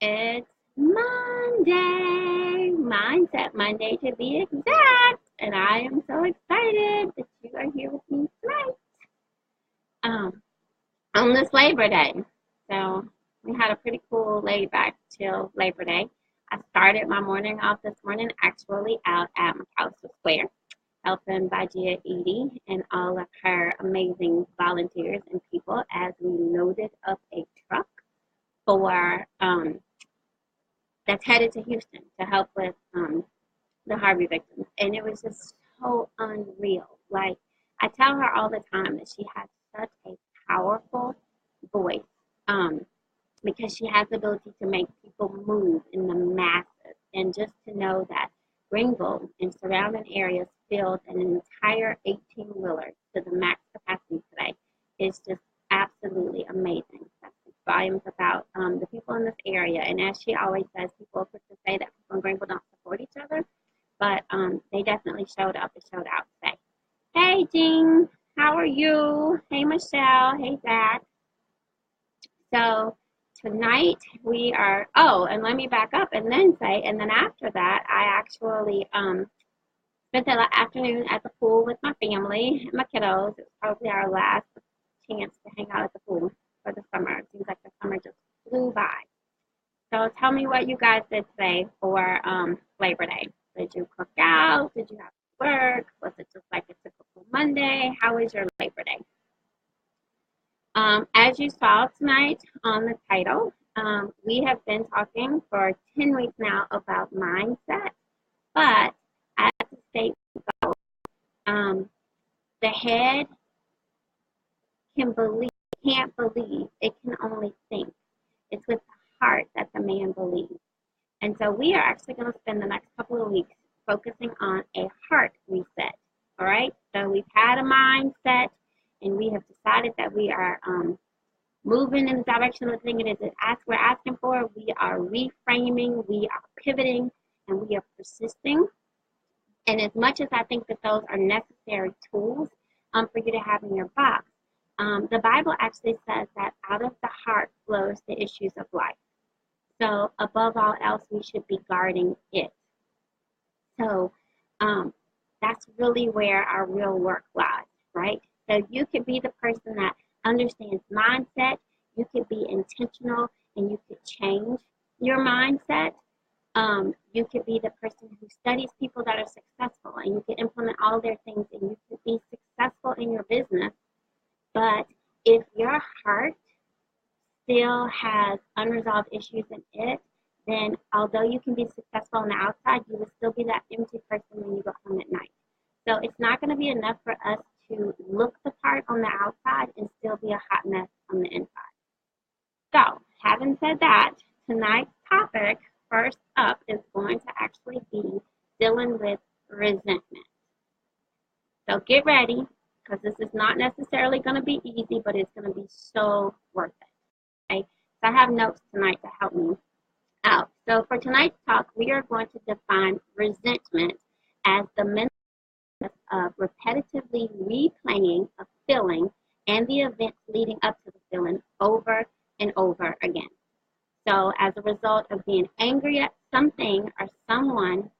It's Monday, Mindset Monday to be exact, and I am so excited that you are here with me tonight um, on this Labor Day. So we had a pretty cool laid back chill Labor Day. I started my morning off this morning actually out at McAllister Square, helping Bajia Edie and all of her amazing volunteers and people as we loaded up a truck for that's headed to Houston to help with the Harvey victims. And it was just so unreal. Like, I tell her all the time that she has such a powerful voice um, because she has the ability to make people move in the masses. And just to know that Greenville and surrounding areas filled an entire 18-wheeler to the max capacity today is just absolutely amazing. That speaks volumes about the people in this area. And as she always says, people are quick to say that people in Greenville don't support each other, but they definitely showed up and showed out today. Hey, Jean, how are you? Hey, Michelle. Hey, Zach. So tonight we are, oh, and let me back up and then say, and then after that, I actually spent the afternoon at the pool with my family and my kiddos. It was probably our last chance to hang out at the pool for the summer. It seems like the summer just flew by. So tell me what you guys did today for Labor Day. Did you cook out? Did you have to work? Was it just like a typical Monday? How was your Labor Day? As you saw tonight on the title, we have been talking for 10 weeks now about mindset, but as the statement goes, the head can't believe, it can only think. It's with the heart that the man believes. And so we are actually going to spend the next couple of weeks focusing on a heart reset. All right. So we've had a mindset and we have decided that we are moving in the direction of the thing it is we're asking for. We are reframing, we are pivoting, and we are persisting. And as much as I think that those are necessary tools for you to have in your box, the Bible actually says that out of the heart flows the issues of life. So above all else, we should be guarding it. So that's really where our real work lies, right? So you could be the person that understands mindset. You could be intentional and you could change your mindset. You could be the person who studies people that are successful and you can implement all their things and you could be successful in your business. But if your heart still has unresolved issues in it, then although you can be successful on the outside, you will still be that empty person when you go home at night. So it's not going to be enough for us to look the part on the outside and still be a hot mess on the inside. So having said that, tonight's topic, first up, is going to actually be dealing with resentment. So get ready, because this is not necessarily going to be easy, but it's going to be so worth it. Okay? So I have notes tonight to help me out. So for tonight's talk, we are going to define resentment as the mental of repetitively replaying a feeling and the events leading up to the feeling over and over again. So as a result of being angry at something or someone,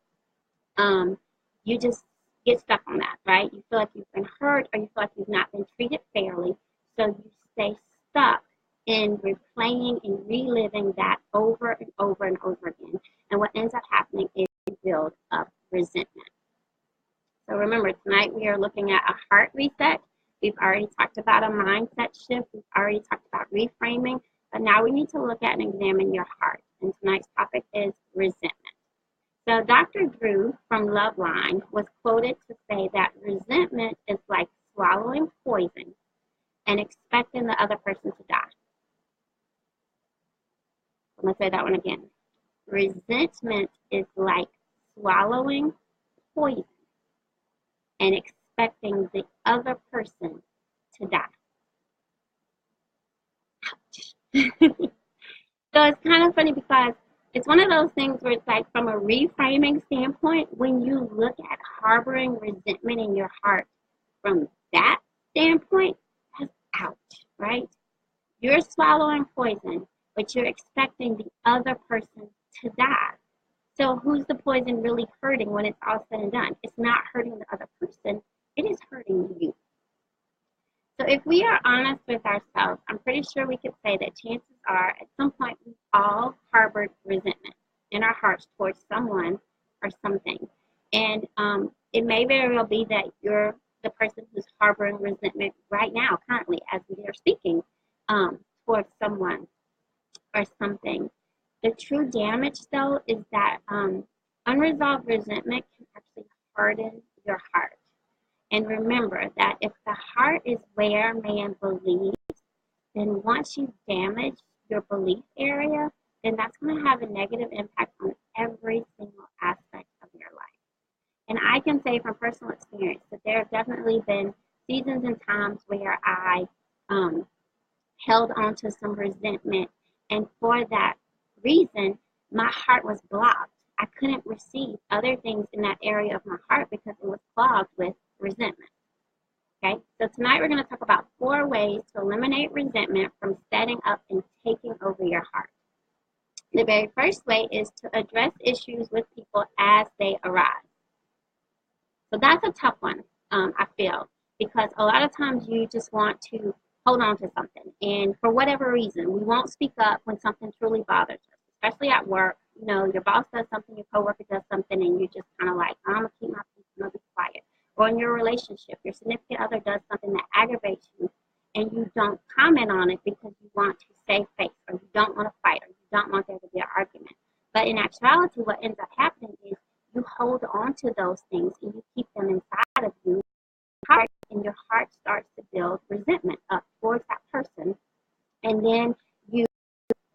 you just get stuck on that, right? You feel like you've been hurt or you feel like you've not been treated fairly. So you stay stuck in replaying and reliving that over and over and over again. And what ends up happening is you build up resentment. So remember, tonight we are looking at a heart reset. We've already talked about a mindset shift. We've already talked about reframing. But now we need to look at and examine your heart. And tonight's topic is resentment. So Dr. Drew from Loveline was quoted to say that resentment is like swallowing poison and expecting the other person to die. I'm going to say that one again. Resentment is like swallowing poison and expecting the other person to die. So it's kind of funny because it's one of those things where it's like from a reframing standpoint, when you look at harboring resentment in your heart from that standpoint, that's ouch, right? You're swallowing poison but you're expecting the other person to die. So who's the poison really hurting when it's all said and done? It's not hurting the other person, it is hurting you. So if we are honest with ourselves, I'm pretty sure we could say that chances are at some point we've all harbored resentment in our hearts towards someone or something. And it may very well be that you're the person who's harboring resentment right now, currently, as we are speaking, towards someone or something. The true damage, though, is that unresolved resentment can actually harden your heart. And remember that if the heart is where man believes, then once you damage your belief area, then that's going to have a negative impact on every single aspect of your life. And I can say from personal experience that there have definitely been seasons and times where I held on to some resentment. And for that reason, my heart was blocked. I couldn't receive other things in that area of my heart because it was clogged with resentment. Okay, so tonight we're going to talk about 4 ways to eliminate resentment from setting up and taking over your heart. The very first way is to address issues with people as they arise. So that's a tough one, I feel, because a lot of times you just want to hold on to something. And for whatever reason, we won't speak up when something truly bothers us, especially at work. You know, your boss does something, your coworker does something, and you're just kind of like, I'm going to keep my peace, I'm going to be quiet. Or in your relationship, your significant other does something that aggravates you, and you don't comment on it because you want to save face, or you don't want to fight, or you don't want there to be an argument. But in actuality, what ends up happening is you hold on to those things and you keep them inside of you, and your heart starts to build resentment up towards that person. And then you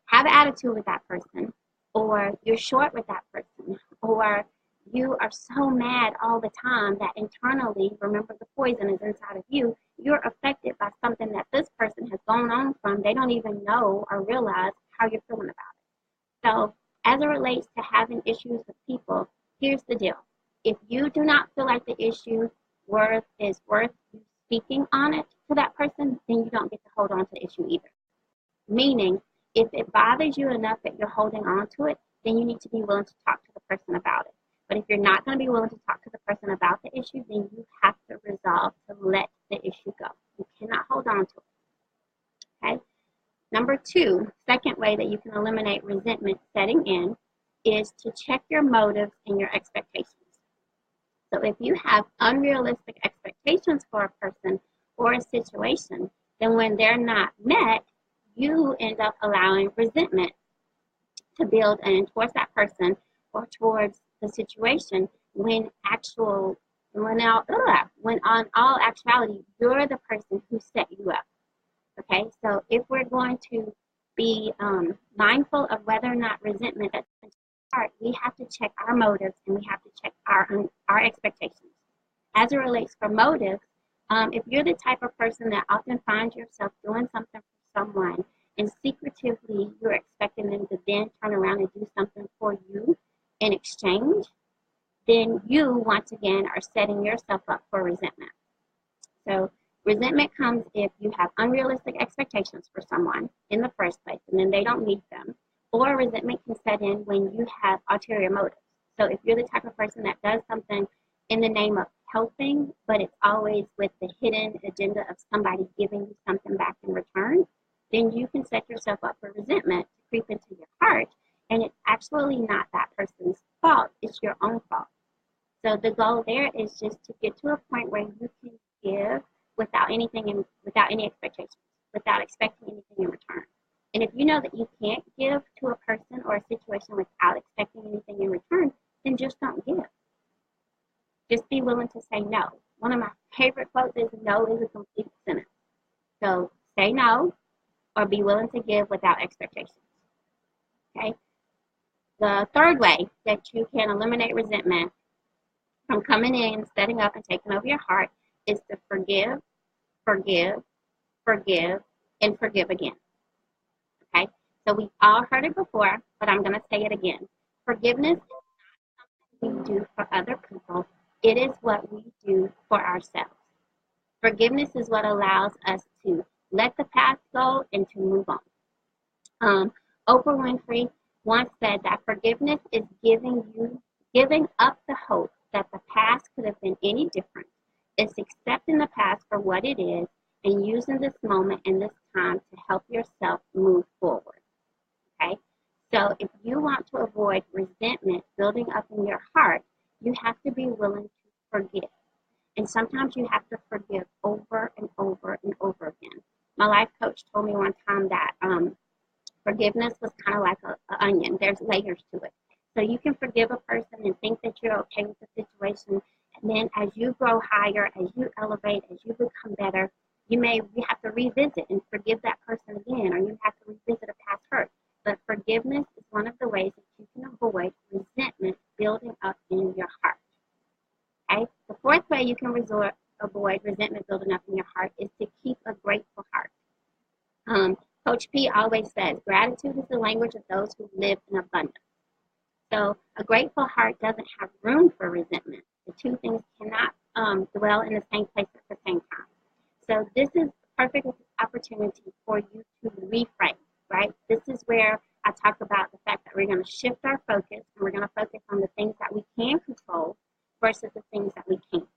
have an attitude with that person, or you're short with that person, or you are so mad all the time that internally, remember the poison is inside of you, you're affected by something that this person has gone on from. They don't even know or realize how you're feeling about it. So as it relates to having issues with people, here's the deal. If you do not feel like the issue is worth you speaking on it to that person, then you don't get to hold on to the issue either. Meaning, if it bothers you enough that you're holding on to it, then you need to be willing to talk to the person about it. But if you're not going to be willing to talk to the person about the issue, then you have to resolve to let the issue go. You cannot hold on to it. Okay? Number 2, second way that you can eliminate resentment setting in is to check your motives and your expectations. So if you have unrealistic expectations for a person or a situation, then when they're not met, you end up allowing resentment to build and towards that person or towards the situation when on all actuality, you're the person who set you up. Okay, so if we're going to be mindful of whether or not resentment is in our heart, we have to check our motives and we have to check our expectations. As it relates for motives, if you're the type of person that often finds yourself doing something for someone and secretively you're expecting them to then turn around and do something for you in exchange, then you, once again, are setting yourself up for resentment. So resentment comes if you have unrealistic expectations for someone in the first place and then they don't meet them. Or resentment can set in when you have ulterior motives. So if you're the type of person that does something in the name of helping, but it's always with the hidden agenda of somebody giving you something back in return, then you can set yourself up for resentment to creep into your heart. And it's actually not that person's fault, it's your own fault. So the goal there is just to get to a point where you can give without any expectations, without expecting anything in return. And if you know that you can't give to a person or a situation without expecting anything in return, then just don't give. Just be willing to say no. One of my favorite quotes is no is a complete sentence. So say no or be willing to give without expectations. Okay? The third way that you can eliminate resentment from coming in, setting up, and taking over your heart is to forgive, forgive, forgive, and forgive again. Okay? So we've all heard it before, but I'm going to say it again. Forgiveness is not something we do for other people. It is what we do for ourselves. Forgiveness is what allows us to let the past go and to move on. Oprah Winfrey once said that forgiveness is giving up the hope that the past could have been any different. It's accepting the past for what it is and using this moment and this time to help yourself move forward. Okay? So if you want to avoid resentment building up in your heart, you have to be willing to forgive. And sometimes you have to forgive over and over and over again. My life coach told me one time that forgiveness was kind of like an onion. There's layers to it. So you can forgive a person and think that you're okay with the situation. And then as you grow higher, as you elevate, as you become better, you have to revisit and forgive that person again, or you have to revisit a past hurt. But forgiveness is one of the ways that you can avoid resentment building up in your heart. Okay? The fourth way you can avoid resentment building up in your heart is to keep a grateful heart. Coach P always says, gratitude is the language of those who live in abundance. So a grateful heart doesn't have room for resentment. The two things cannot dwell in the same place at the same time. So this is a perfect opportunity for you to reframe, right? This is where I talk about the fact that we're going to shift our focus and we're going to focus on the things that we can control versus the things that we can't.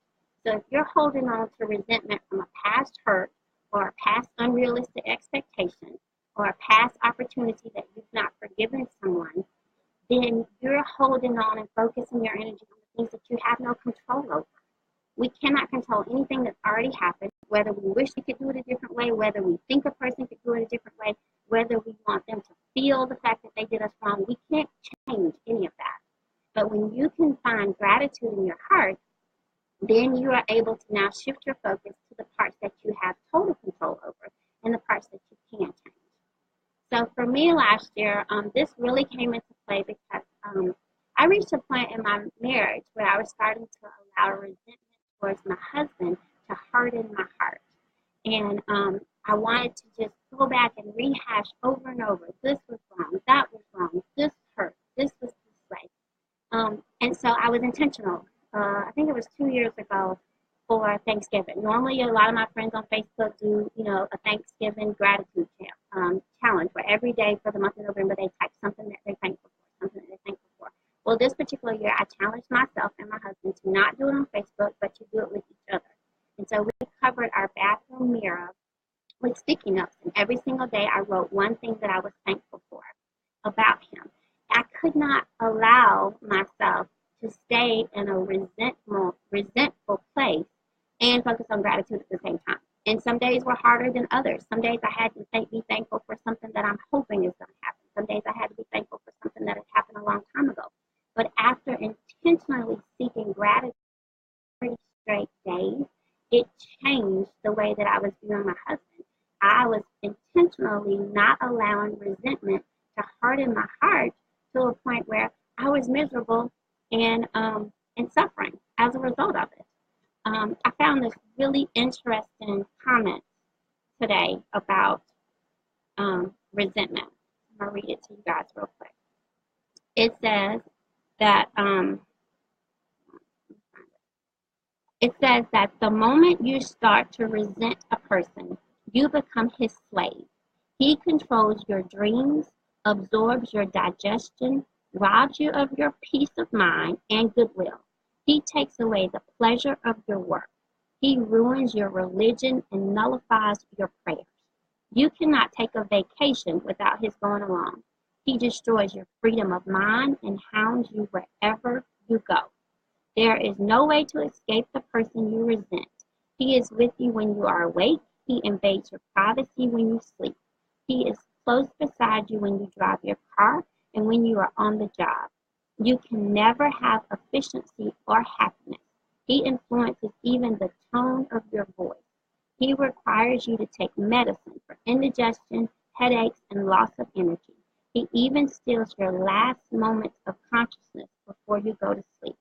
So if you're holding on to resentment from a past hurt or a past unrealistic expectation or a past opportunity that you've not forgiven someone, then you're holding on and focusing your energy on the things that you have no control over. We cannot control anything that's already happened, whether we wish we could do it a different way, whether we think a person could do it a different way, whether we want them to feel the fact that they did us wrong. We can't change any of that. But when you can find gratitude in your heart, then you are able to now shift your focus to the parts that you have total control over and the parts that you can change. So for me last year, this really came into play because I reached a point in my marriage where I was starting to allow resentment towards my husband to harden my heart. And I wanted to just go back and rehash over and over. This was wrong. That was wrong. This hurt. This was this way. And so I was intentional. I think it was 2 years ago for Thanksgiving. Normally, a lot of my friends on Facebook do, a Thanksgiving gratitude challenge where every day for the month of November they type something that they're thankful for, something that they're thankful for. Well, this particular year, I challenged myself and my husband to not do it on Facebook, but to do it with each other. And so we covered our bathroom mirror with sticky notes, and every single day I wrote one thing that I was thankful for about him. I could not allow myself to stay in a resentful place and focus on gratitude at the same time. And some days were harder than others. Some days I had to be thankful for something that I'm hoping is going to happen. Some days I had to be thankful for something that had happened a long time ago. But after intentionally seeking gratitude for straight days, it changed the way that I was viewing my husband. I was intentionally not allowing resentment to harden my heart to a point where I was miserable and suffering as a result of it. I found this really interesting comment today about resentment. I'm going to read it to you guys real quick. It says that the moment you start to resent a person, you become his slave. He controls your dreams, absorbs your digestion, robs you of your peace of mind and goodwill. He takes away the pleasure of your work. He ruins your religion and nullifies your prayers. You cannot take a vacation without his going along. He destroys your freedom of mind and hounds you wherever you go. There is no way to escape the person you resent. He is with you when you are awake. He invades your privacy when you sleep. He is close beside you when you drive your car and when you are on the job. You can never have efficiency or happiness. He influences even the tone of your voice. He requires you to take medicine for indigestion, headaches, and loss of energy. He even steals your last moments of consciousness before you go to sleep.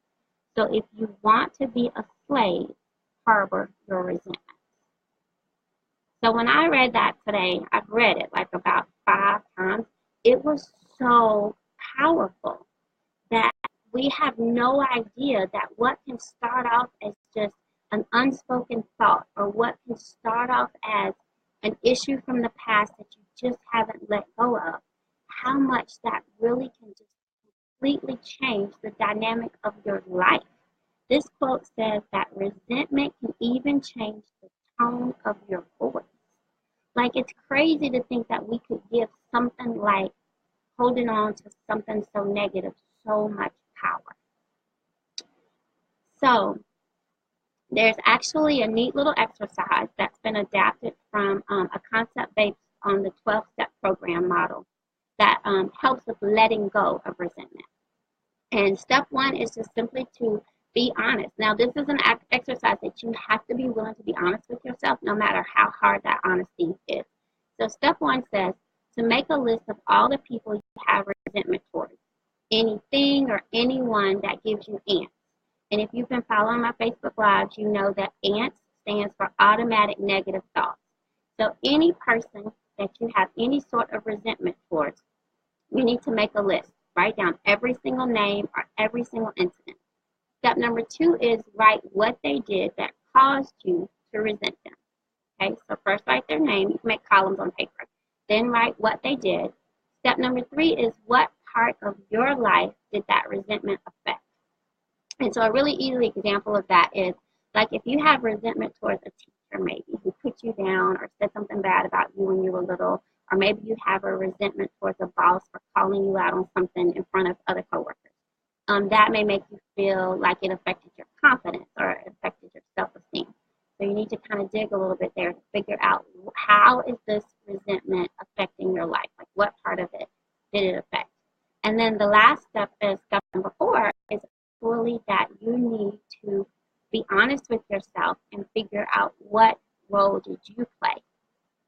So if you want to be a slave, harbor your resentment. So when I read that today, I've read it like about 5 times. It was so powerful that we have no idea that what can start off as just an unspoken thought or what can start off as an issue from the past that you just haven't let go of, how much that really can just completely change the dynamic of your life. This quote says that resentment can even change the tone of your voice. Like, it's crazy to think that we could give something like holding on to something so negative so much power. So there's actually a neat little exercise that's been adapted from a concept based on the 12-step program model that helps with letting go of resentment. And step one is just simply to be honest. Now, this is an exercise that you have to be willing to be honest with yourself, no matter how hard that honesty is. So step one says to make a list of all the people you have resentment towards, anything or anyone that gives you ants. And if you've been following my Facebook Lives, you know that ANTS stands for automatic negative thoughts. So any person that you have any sort of resentment towards, you need to make a list. Write down every single name or every single incident. Step number two is write what they did that caused you to resent them. Okay, so first write their name. You can make columns on paper. Then write what they did. Step number three is what part of your life did that resentment affect? And so a really easy example of that is, like, if you have resentment towards a teacher maybe who put you down or said something bad about you when you were little, or maybe you have a resentment towards a boss for calling you out on something in front of other coworkers. That may make you feel like it affected your confidence or it affected your self-esteem. So you need to kind of dig a little bit there to figure out, how is this resentment affecting your life? Like, what part of it did it affect? And then the last step is step number 4 is fully that you need to be honest with yourself and figure out what role did you play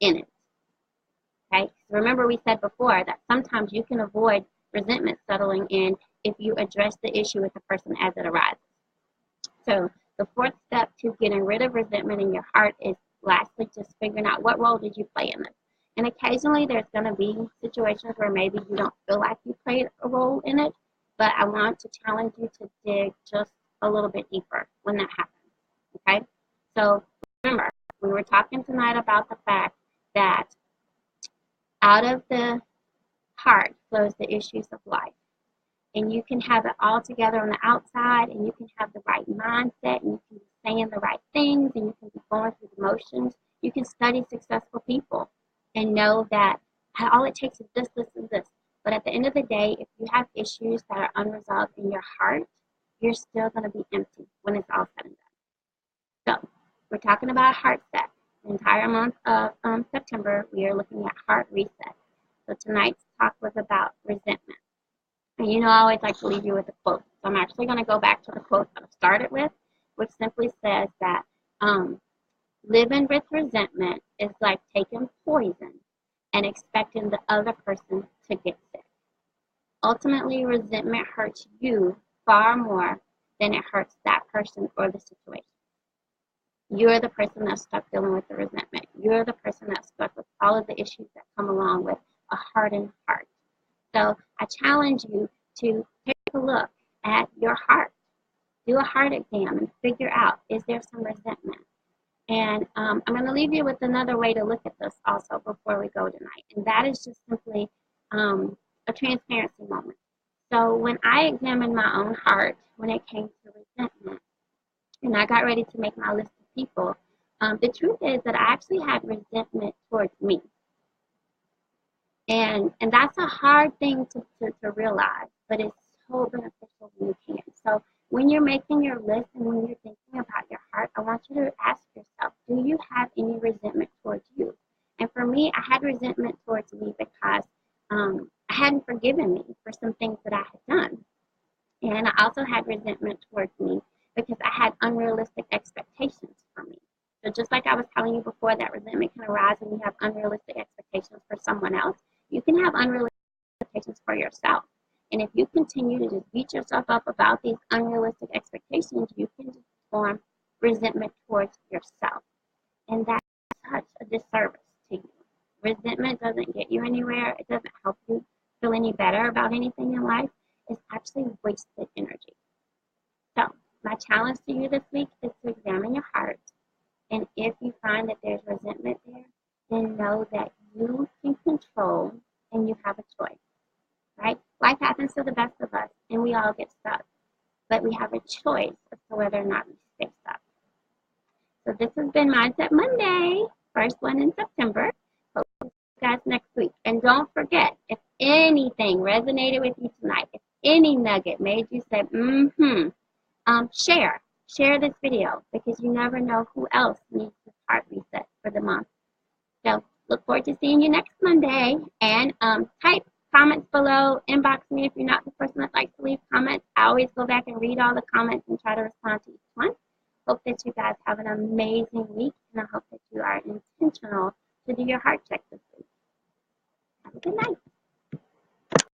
in it. Okay? So remember, we said before that sometimes you can avoid resentment settling in if you address the issue with the person as it arises. So the 4th step to getting rid of resentment in your heart is lastly just figuring out what role did you play in this. And occasionally there's going to be situations where maybe you don't feel like you played a role in it, but I want to challenge you to dig just a little bit deeper when that happens. Okay? So remember, we were talking tonight about the fact that out of the heart flows the issues of life. And you can have it all together on the outside, and you can have the right mindset, and you can be saying the right things, and you can be going through the motions. You can study successful people and know that all it takes is this, this, and this. But at the end of the day, if you have issues that are unresolved in your heart, you're still going to be empty when it's all said and done. So we're talking about heart set. The entire month of September, we are looking at heart reset. So tonight's talk was about resentment. And you know, I always like to leave you with a quote. So I'm actually going to go back to the quote that I started with, which simply says that living with resentment is like taking poison and expecting the other person to get sick. Ultimately, resentment hurts you far more than it hurts that person or the situation. You're the person that's stuck dealing with the resentment. You're the person that's stuck with all of the issues that come along with a hardened heart. So I challenge you to take a look at your heart. Do a heart exam and figure out, is there some resentment? And I'm going to leave you with another way to look at this also before we go tonight. And that is just simply a transparency moment. So when I examined my own heart when it came to resentment, and I got ready to make my list of people, the truth is that I actually had resentment towards me. And that's a hard thing to realize, but it's so beneficial when you can. So when you're making your list and when you're thinking about your heart, I want you to ask yourself, do you have any resentment towards you? And for me, I had resentment towards me because I hadn't forgiven me for some things that I had done. And I also had resentment towards me because I had unrealistic expectations for me. So just like I was telling you before, that resentment can arise when you have unrealistic expectations for someone else. You can have unrealistic expectations for yourself. And if you continue to just beat yourself up about these unrealistic expectations, you can just form resentment towards yourself. And that's such a disservice to you. Resentment doesn't get you anywhere. It doesn't help you feel any better about anything in life. It's actually wasted energy. So my challenge to you this week is to examine your heart. And if you find that there's resentment there, then know that you can control and you have a choice. happens to the best of us, and we all get stuck. But we have a choice as to whether or not we stay stuck. So this has been Mindset Monday, first one in September. Hope to see you guys next week. And don't forget, if anything resonated with you tonight, if any nugget made you say, share this video, because you never know who else needs this heart reset for the month. So look forward to seeing you next Monday. And type comments below, inbox me if you're not the person that likes to leave comments. I always go back and read all the comments and try to respond to each one. Hope that you guys have an amazing week, and I hope that you are intentional to do your heart check this week. Have a good night.